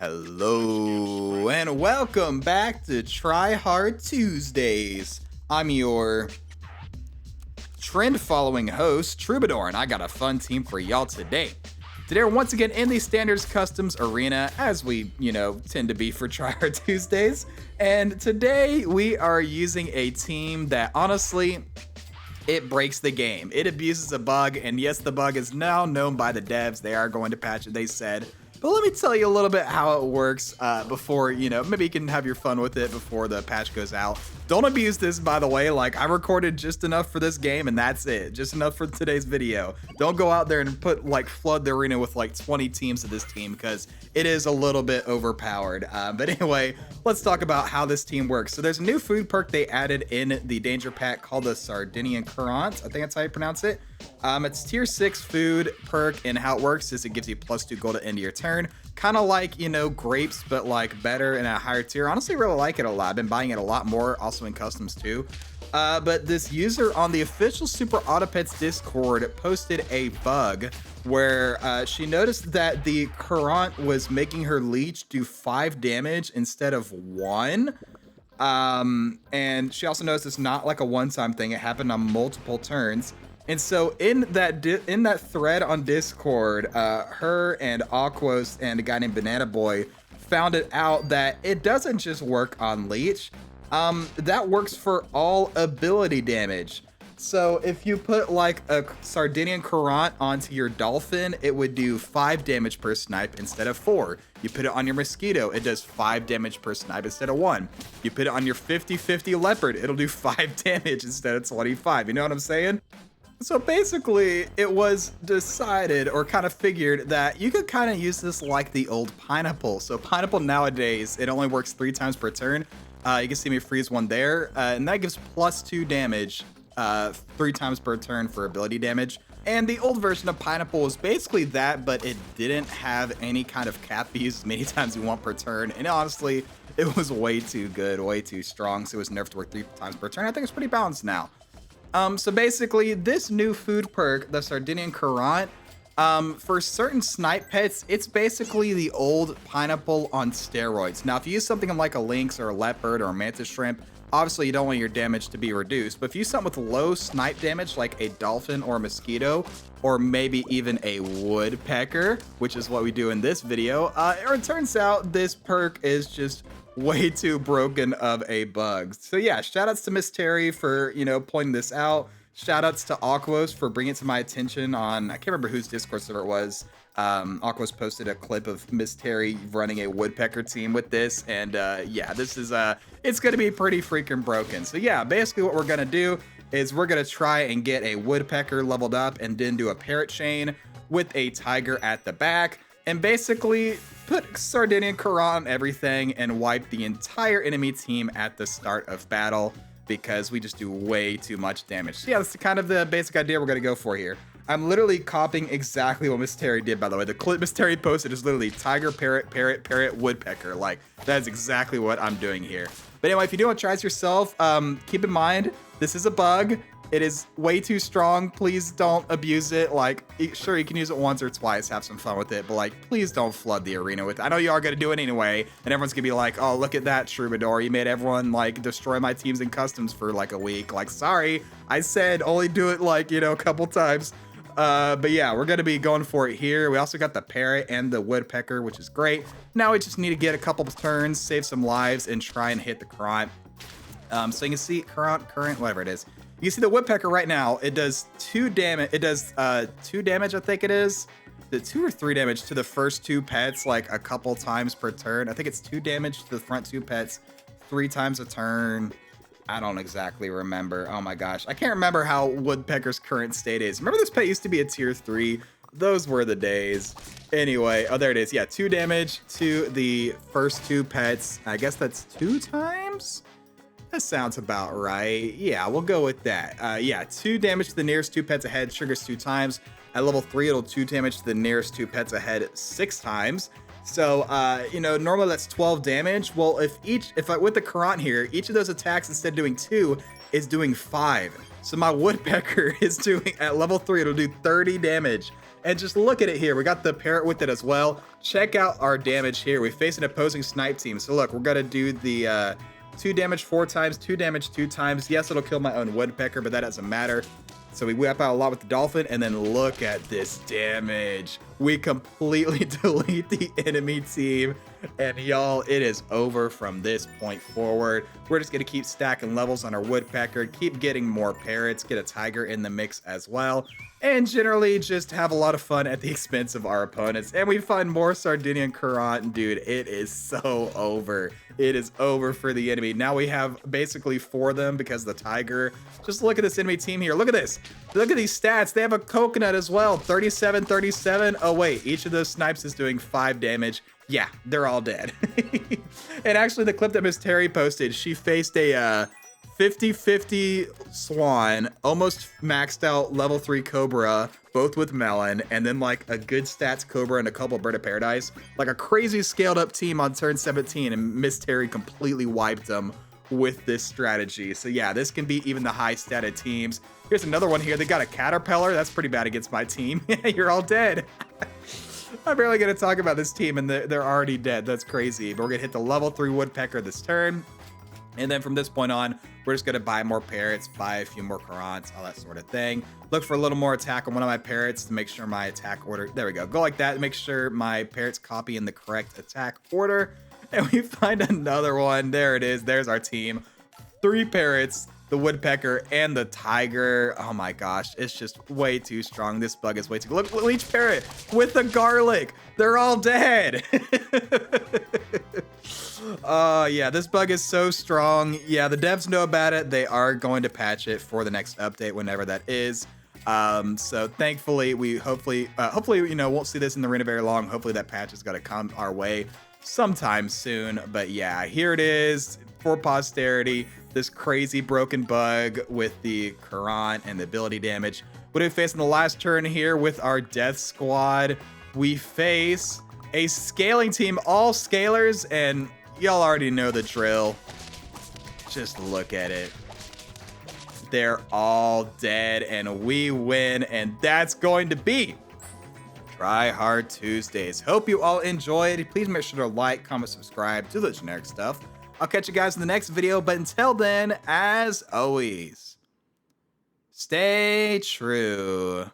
Hello and welcome back to Try Hard Tuesdays. I'm your trend following host, Troubadour, and I got a fun team for y'all today. Today we're once again in the Standards Customs arena, as we, tend to be for Try Hard Tuesdays. And today we are using a team that honestly, it breaks the game. It abuses a bug, and yes, the bug is now known by the devs. They are going to patch it, they said. But let me tell you a little bit how it works before, maybe you can have your fun with it before the patch goes out. Don't abuse this, by the way. Like, I recorded just enough for this game, and that's it. Just enough for today's video. Don't go out there and flood the arena with 20 teams of this team, because it is a little bit overpowered. But anyway, let's talk about how this team works. So there's a new food perk they added in the danger pack called the Sardinian Currant. I think that's how you pronounce it. It's tier 6 food perk, and how it works is it gives you +2 gold at the end of your turn. Kind of like, grapes, but better in a higher tier. Honestly, really like it a lot. I've been buying it a lot more, also in customs too. But this user on the official superautopets Discord posted a bug where she noticed that the Currant was making her leech do 5 damage instead of 1. And she also noticed it's not like a one-time thing. It happened on multiple turns. And so in that thread on Discord, her and Aquos and a guy named Banana Boy found it out that it doesn't just work on leech. That works for all ability damage. So if you put a Sardinian Currant onto your dolphin, it would do 5 damage per snipe instead of 4. You put it on your mosquito, it does 5 damage per snipe instead of 1. You put it on your 50/50 leopard, it'll do 5 damage instead of 25. You know what I'm saying? So basically, it was decided or kind of figured that you could kind of use this like the old pineapple. So pineapple nowadays, it only works 3 times per turn. You can see me freeze one there, and that gives +2 damage 3 times per turn for ability damage. And the old version of pineapple was basically that, but it didn't have any kind of cap use as many times you want per turn. And honestly, it was way too good, way too strong. So it was nerfed to work 3 times per turn. I think it's pretty balanced now. So basically, this new food perk, the Sardinian Currant, for certain snipe pets, it's basically the old pineapple on steroids. Now, if you use something like a lynx or a leopard or a mantis shrimp, obviously you don't want your damage to be reduced. But if you use something with low snipe damage, like a dolphin or a mosquito, or maybe even a woodpecker, which is what we do in this video, it turns out this perk is just way too broken of a bug. So yeah, shoutouts to Miss Terry for, pointing this out. Shoutouts to Aquos for bringing it to my attention on, I can't remember whose Discord server it was. Aquos posted a clip of Miss Terry running a woodpecker team with this. And yeah, this is, it's going to be pretty freaking broken. So yeah, basically what we're going to do is we're going to try and get a woodpecker leveled up and then do a parrot chain with a tiger at the back. And basically put Sardinian Currant on everything and wipe the entire enemy team at the start of battle, because we just do way too much damage. So yeah, that's kind of the basic idea we're going to go for here. I'm literally copying exactly what Miss Terry did, by the way. The clip Miss Terry posted is literally tiger, parrot, parrot, parrot, woodpecker. That is exactly what I'm doing here. But anyway, if you do want to try this yourself, keep in mind, this is a bug. It is way too strong. Please don't abuse it. Sure, you can use it once or twice, have some fun with it, but please don't flood the arena with it. I know you are going to do it anyway, and everyone's going to be like, oh, look at that, Troubadour. You made everyone, destroy my teams in customs for, a week. Sorry, I said only do it, a couple times. But yeah, we're going to be going for it here. We also got the parrot and the woodpecker, which is great. Now we just need to get a couple of turns, save some lives, and try and hit the Currant. So you can see current, whatever it is. You can see the woodpecker right now, it does 2 damage. It does 2 damage, I think it is. The 2 or 3 damage to the first 2 pets, a couple times per turn. I think it's 2 damage to the front 2 pets, 3 times a turn. I don't exactly remember. Oh my gosh. I can't remember how woodpecker's current state is. Remember this pet used to be a tier 3? Those were the days. Anyway, oh, there it is. Yeah, 2 damage to the first 2 pets. I guess that's 2 times? That sounds about right. Yeah, we'll go with that. Yeah, 2 damage to the nearest 2 pets ahead, triggers 2 times. At level 3, it'll 2 damage to the nearest 2 pets ahead 6 times. So, normally that's 12 damage. Well, if with the Currant here, each of those attacks, instead of doing 2, is doing 5. So my woodpecker is doing, at level 3, it'll do 30 damage. And just look at it here. We got the parrot with it as well. Check out our damage here. We face an opposing snipe team. So look, we're going to do the 2 damage 4 times, 2 damage 2 times. Yes, it'll kill my own woodpecker, but that doesn't matter. So we whip out a lot with the dolphin, and then look at this damage. We completely delete the enemy team, and y'all, it is over from this point forward. We're just gonna keep stacking levels on our woodpecker, keep getting more parrots, get a tiger in the mix as well, and generally just have a lot of fun at the expense of our opponents. And we find more Sardinian Currant, dude, it is so over. It is over for the enemy. Now we have basically 4 of them because of the tiger. Just look at this enemy team here. Look at this. Look at these stats. They have a coconut as well. 37, 37. Oh, wait. Each of those snipes is doing 5 damage. Yeah, they're all dead. And actually, the clip that Miss Terry posted, she faced a 50-50 swan, almost maxed out level 3 cobra, both with melon, and then like a good stats cobra and a couple bird of paradise. Like a crazy scaled up team on turn 17, and Miss Terry completely wiped them with this strategy. So yeah, this can beat even the high statted teams. Here's another one here. They got a caterpillar. That's pretty bad against my team. You're all dead. I'm barely gonna talk about this team and they're already dead. That's crazy. But we're gonna hit the level 3 woodpecker this turn. And then from this point on, we're just gonna buy more parrots, buy a few more currants, all that sort of thing. Look for a little more attack on one of my parrots to make sure my attack order, there we go. Go like that, make sure my parrots copy in the correct attack order. And we find another one, there it is, there's our team. 3 parrots, the woodpecker, and the tiger. Oh my gosh, it's just way too strong. This bug is way too, look each parrot with the garlic. They're all dead. Yeah, this bug is so strong. Yeah, the devs know about it. They are going to patch it for the next update, whenever that is. So thankfully, we hopefully, you know, won't see this in the arena very long. Hopefully that patch is going to come our way sometime soon. But yeah, here it is for posterity. This crazy broken bug with the Currant and the ability damage. What do we face in the last turn here with our death squad? We face a scaling team, all scalers, and y'all already know the drill. Just look at it. They're all dead, and we win, and that's going to be Try Hard Tuesdays. Hope you all enjoyed. Please make sure to like, comment, subscribe, do the generic stuff. I'll catch you guys in the next video, but until then, as always, stay true.